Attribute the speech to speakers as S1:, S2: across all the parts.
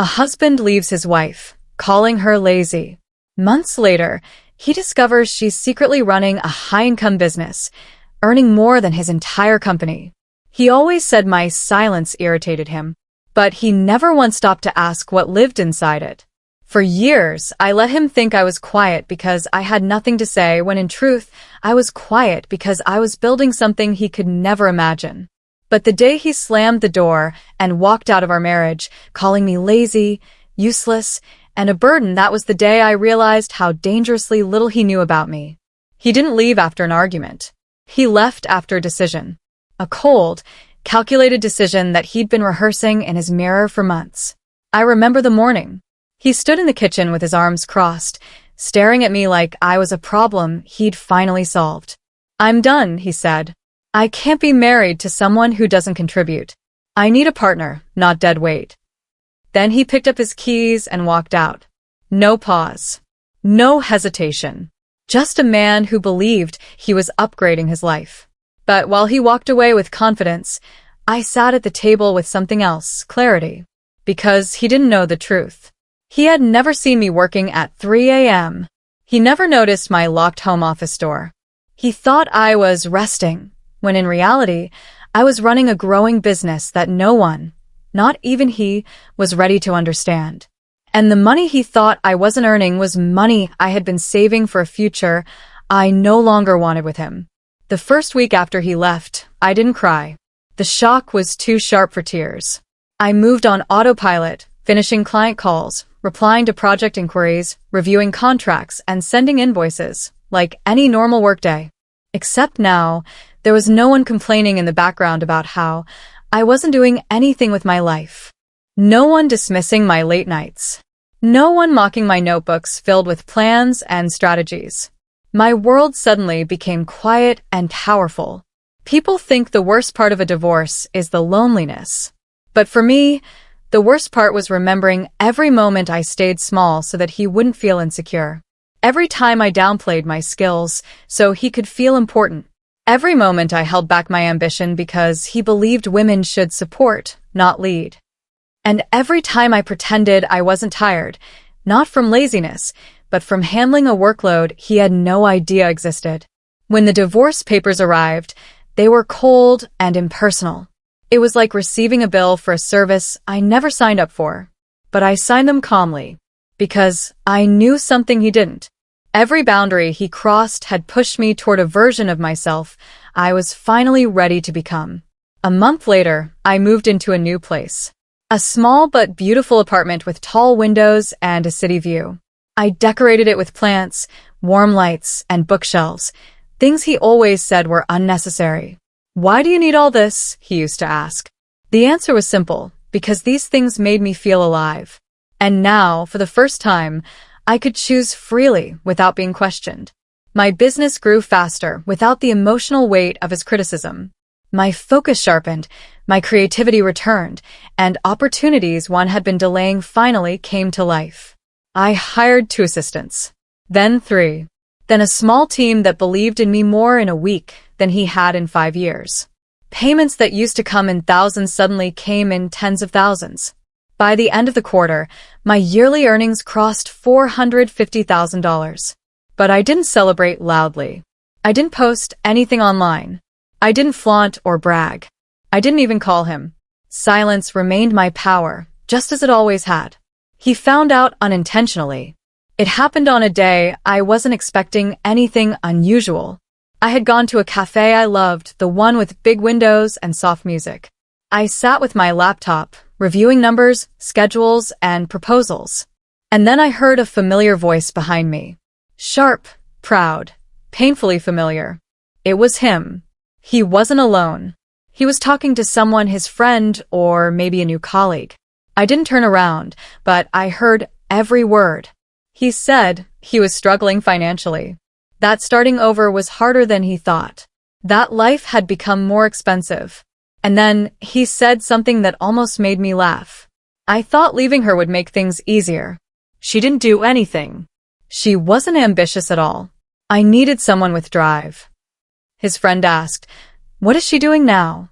S1: A husband leaves his wife, calling her lazy. Months later, he discovers she's secretly running a high-income business, earning more than his entire company. He always said my silence irritated him, but he never once stopped to ask what lived inside it. For years, I let him think I was quiet because I had nothing to say, when in truth, I was quiet because I was building something he could never imagine. But the day he slammed the door and walked out of our marriage, calling me lazy, useless, and a burden, that was the day I realized how dangerously little he knew about me. He didn't leave after an argument. He left after a decision. A cold, calculated decision that he'd been rehearsing in his mirror for months. I remember the morning. He stood in the kitchen with his arms crossed, staring at me like I was a problem he'd finally solved. "I'm done," he said. "I can't be married to someone who doesn't contribute. I need a partner, not dead weight." Then he picked up his keys and walked out. No pause. No hesitation. Just a man who believed he was upgrading his life. But while he walked away with confidence, I sat at the table with something else, clarity. Because he didn't know the truth. He had never seen me working at 3 a.m. He never noticed my locked home office door. He thought I was resting, when in reality, I was running a growing business that no one, not even he, was ready to understand. And the money he thought I wasn't earning was money I had been saving for a future I no longer wanted with him. The first week after he left, I didn't cry. The shock was too sharp for tears. I moved on autopilot, finishing client calls, replying to project inquiries, reviewing contracts, and sending invoices, like any normal workday. Except now, there was no one complaining in the background about how I wasn't doing anything with my life. No one dismissing my late nights. No one mocking my notebooks filled with plans and strategies. My world suddenly became quiet and powerful. People think the worst part of a divorce is the loneliness. But for me, the worst part was remembering every moment I stayed small so that he wouldn't feel insecure. Every time I downplayed my skills so he could feel important. Every moment I held back my ambition because he believed women should support, not lead. And every time I pretended I wasn't tired, not from laziness, but from handling a workload he had no idea existed. When the divorce papers arrived, they were cold and impersonal. It was like receiving a bill for a service I never signed up for. But I signed them calmly, because I knew something he didn't. Every boundary he crossed had pushed me toward a version of myself I was finally ready to become. A month later, I moved into a new place. A small but beautiful apartment with tall windows and a city view. I decorated it with plants, warm lights, and bookshelves, things he always said were unnecessary. "Why do you need all this?" he used to ask. The answer was simple, because these things made me feel alive. And now, for the first time, I could choose freely without being questioned. My business grew faster without the emotional weight of his criticism. My focus sharpened, my creativity returned, and opportunities one had been delaying finally came to life. I hired 2 assistants, then 3, then a small team that believed in me more in a week than he had in 5 years. Payments that used to come in thousands suddenly came in tens of thousands. By the end of the quarter, my yearly earnings crossed $450,000. But I didn't celebrate loudly. I didn't post anything online. I didn't flaunt or brag. I didn't even call him. Silence remained my power, just as it always had. He found out unintentionally. It happened on a day I wasn't expecting anything unusual. I had gone to a cafe I loved, the one with big windows and soft music. I sat with my laptop, reviewing numbers, schedules, and proposals. And then I heard a familiar voice behind me. Sharp, proud, painfully familiar. It was him. He wasn't alone. He was talking to someone, his friend, or maybe a new colleague. I didn't turn around, but I heard every word. He said he was struggling financially. That starting over was harder than he thought. That life had become more expensive. And then he said something that almost made me laugh. I thought leaving her would make things easier. She didn't do anything. She wasn't ambitious at all. I needed someone with drive. His friend asked, "What is she doing now?"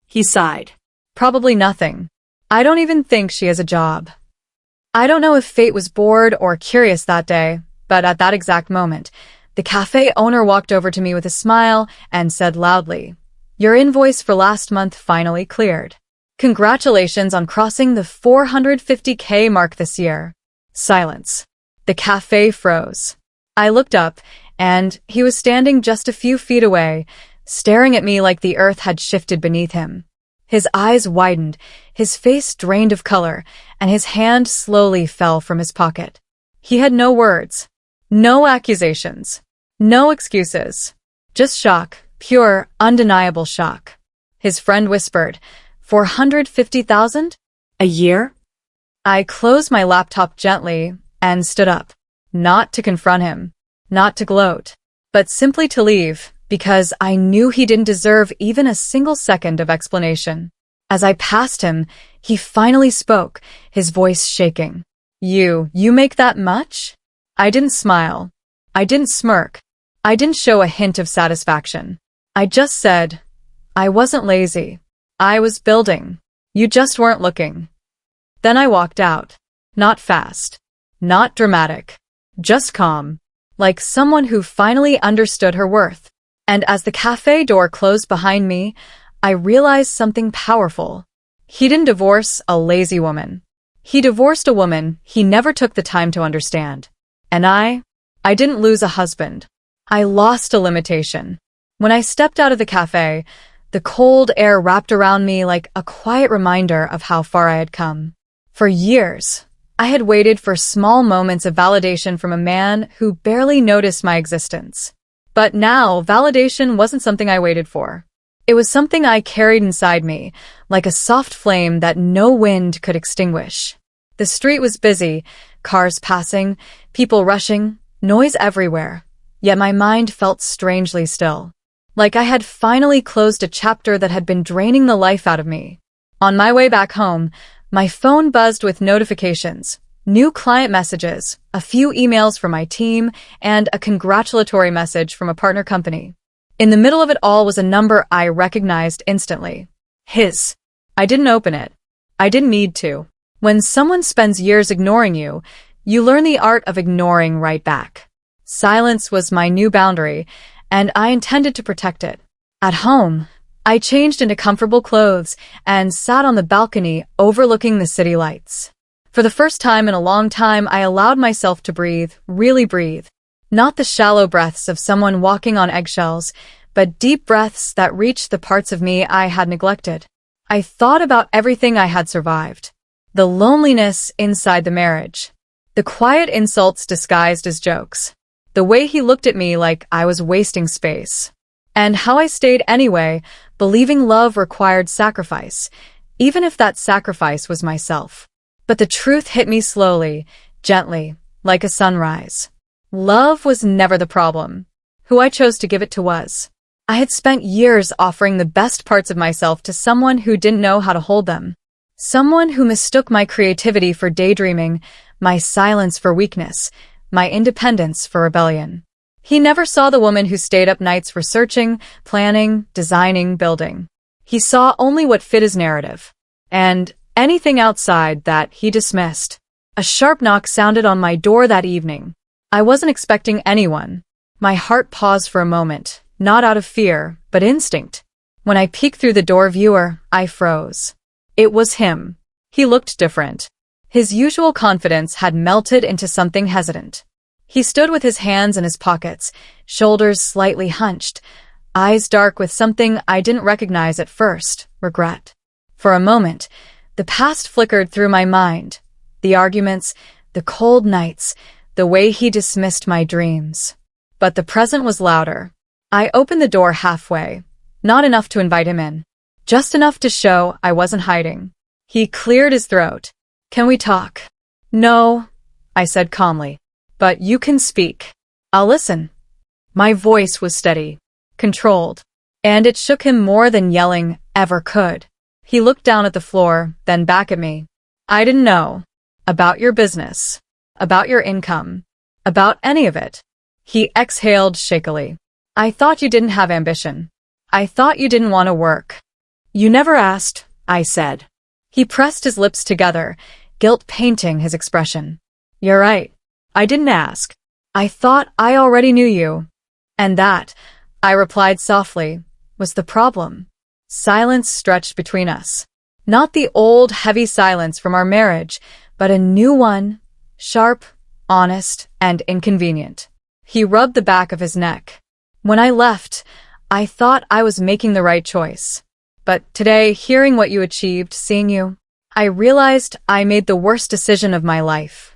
S1: He sighed. "Probably nothing. I don't even think she has a job." I don't know if fate was bored or curious that day, but at that exact moment, the cafe owner walked over to me with a smile and said loudly, "Your invoice for last month finally cleared. Congratulations on crossing the 450K mark this year." Silence. The cafe froze. I looked up, and he was standing just a few feet away, staring at me like the earth had shifted beneath him. His eyes widened, his face drained of color, and his hand slowly fell from his pocket. He had no words, no accusations, no excuses, just shock, pure, undeniable shock. His friend whispered, 450,000? A year? I closed my laptop gently and stood up, not to confront him, not to gloat, but simply to leave, because I knew he didn't deserve even a single second of explanation. As I passed him, he finally spoke, his voice shaking. You make that much?" I didn't smile. I didn't smirk. I didn't show a hint of satisfaction. I just said, "I wasn't lazy. I was building. You just weren't looking." Then I walked out. Not fast. Not dramatic. Just calm. Like someone who finally understood her worth. And as the cafe door closed behind me, I realized something powerful. He didn't divorce a lazy woman. He divorced a woman he never took the time to understand. And I didn't lose a husband. I lost a limitation. When I stepped out of the cafe, the cold air wrapped around me like a quiet reminder of how far I had come. For years, I had waited for small moments of validation from a man who barely noticed my existence. But now, validation wasn't something I waited for. It was something I carried inside me, like a soft flame that no wind could extinguish. The street was busy, cars passing, people rushing, noise everywhere. Yet my mind felt strangely still. Like I had finally closed a chapter that had been draining the life out of me. On my way back home, my phone buzzed with notifications, new client messages, a few emails from my team, and a congratulatory message from a partner company. In the middle of it all was a number I recognized instantly. His. I didn't open it. I didn't need to. When someone spends years ignoring you, you learn the art of ignoring right back. Silence was my new boundary, and I intended to protect it. At home, I changed into comfortable clothes and sat on the balcony overlooking the city lights. For the first time in a long time, I allowed myself to breathe, really breathe. Not the shallow breaths of someone walking on eggshells, but deep breaths that reached the parts of me I had neglected. I thought about everything I had survived. The loneliness inside the marriage. The quiet insults disguised as jokes. The way he looked at me like I was wasting space. And how I stayed anyway, believing love required sacrifice, even if that sacrifice was myself. But the truth hit me slowly, gently, like a sunrise. Love was never the problem. Who I chose to give it to was. I had spent years offering the best parts of myself to someone who didn't know how to hold them. Someone who mistook my creativity for daydreaming, my silence for weakness, my independence for rebellion. He never saw the woman who stayed up nights researching, planning, designing, building. He saw only what fit his narrative. And anything outside that he dismissed. A sharp knock sounded on my door that evening. I wasn't expecting anyone. My heart paused for a moment, not out of fear, but instinct. When I peeked through the door viewer, I froze. It was him. He looked different. His usual confidence had melted into something hesitant. He stood with his hands in his pockets, shoulders slightly hunched, eyes dark with something I didn't recognize at first, regret. For a moment, the past flickered through my mind. The arguments, the cold nights, the way he dismissed my dreams. But the present was louder. I opened the door halfway, not enough to invite him in, just enough to show I wasn't hiding. He cleared his throat. "Can we talk?" "No," I said calmly. "But you can speak. I'll listen." My voice was steady, controlled, and it shook him more than yelling ever could. He looked down at the floor, then back at me. "I didn't know. About your business. About your income. About any of it." He exhaled shakily. "I thought you didn't have ambition. I thought you didn't want to work." "You never asked," I said. He pressed his lips together, guilt painting his expression. "You're right. I didn't ask. I thought I already knew you." And that, I replied softly, was the problem. Silence stretched between us. Not the old, heavy silence from our marriage, but a new one, sharp, honest, and inconvenient. He rubbed the back of his neck. "When I left, I thought I was making the right choice. But today, hearing what you achieved, seeing you, I realized I made the worst decision of my life."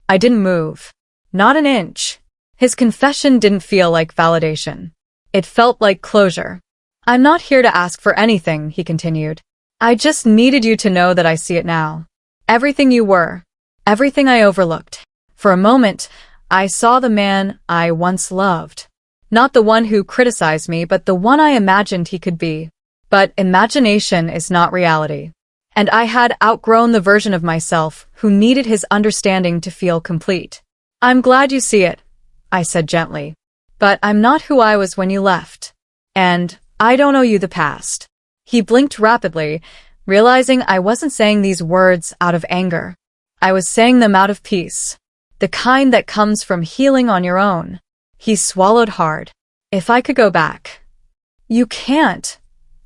S1: I didn't move. Not an inch. His confession didn't feel like validation. It felt like closure. "I'm not here to ask for anything," he continued. "I just needed you to know that I see it now. Everything you were. Everything I overlooked. For a moment, I saw the man I once loved. Not the one who criticized me, but the one I imagined he could be. But imagination is not reality. And I had outgrown the version of myself who needed his understanding to feel complete. I'm glad you see it," I said gently. "But I'm not who I was when you left. And I don't owe you the past." He blinked rapidly, realizing I wasn't saying these words out of anger. I was saying them out of peace. The kind that comes from healing on your own. He swallowed hard. "If I could go back." "You can't,"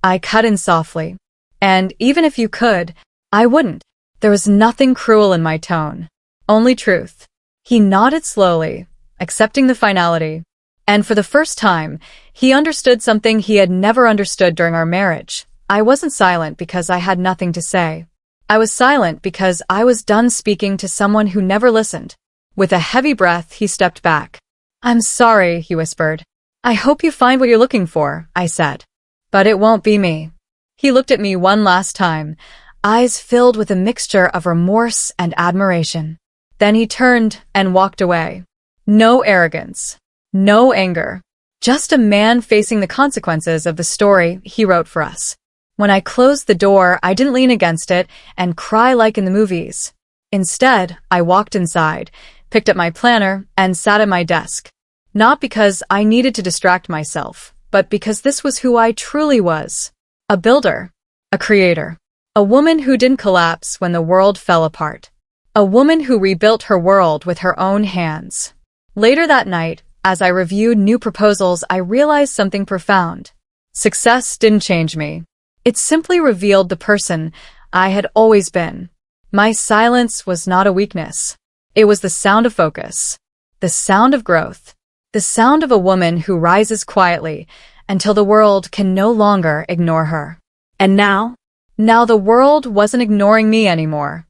S1: I cut in softly. "And even if you could, I wouldn't." There was nothing cruel in my tone. Only truth. He nodded slowly, accepting the finality. And for the first time, he understood something he had never understood during our marriage. I wasn't silent because I had nothing to say. I was silent because I was done speaking to someone who never listened. With a heavy breath, he stepped back. "I'm sorry," he whispered. "I hope you find what you're looking for," I said. "But it won't be me." He looked at me one last time, eyes filled with a mixture of remorse and admiration. Then he turned and walked away. No arrogance. No anger. Just a man facing the consequences of the story he wrote for us. When I closed the door, I didn't lean against it and cry like in the movies. Instead, I walked inside, picked up my planner, and sat at my desk. Not because I needed to distract myself, but because this was who I truly was. A builder. A creator. A woman who didn't collapse when the world fell apart. A woman who rebuilt her world with her own hands. Later that night, as I reviewed new proposals, I realized something profound. Success didn't change me. It simply revealed the person I had always been. My silence was not a weakness. It was the sound of focus. The sound of growth. The sound of a woman who rises quietly until the world can no longer ignore her. And now the world wasn't ignoring me anymore.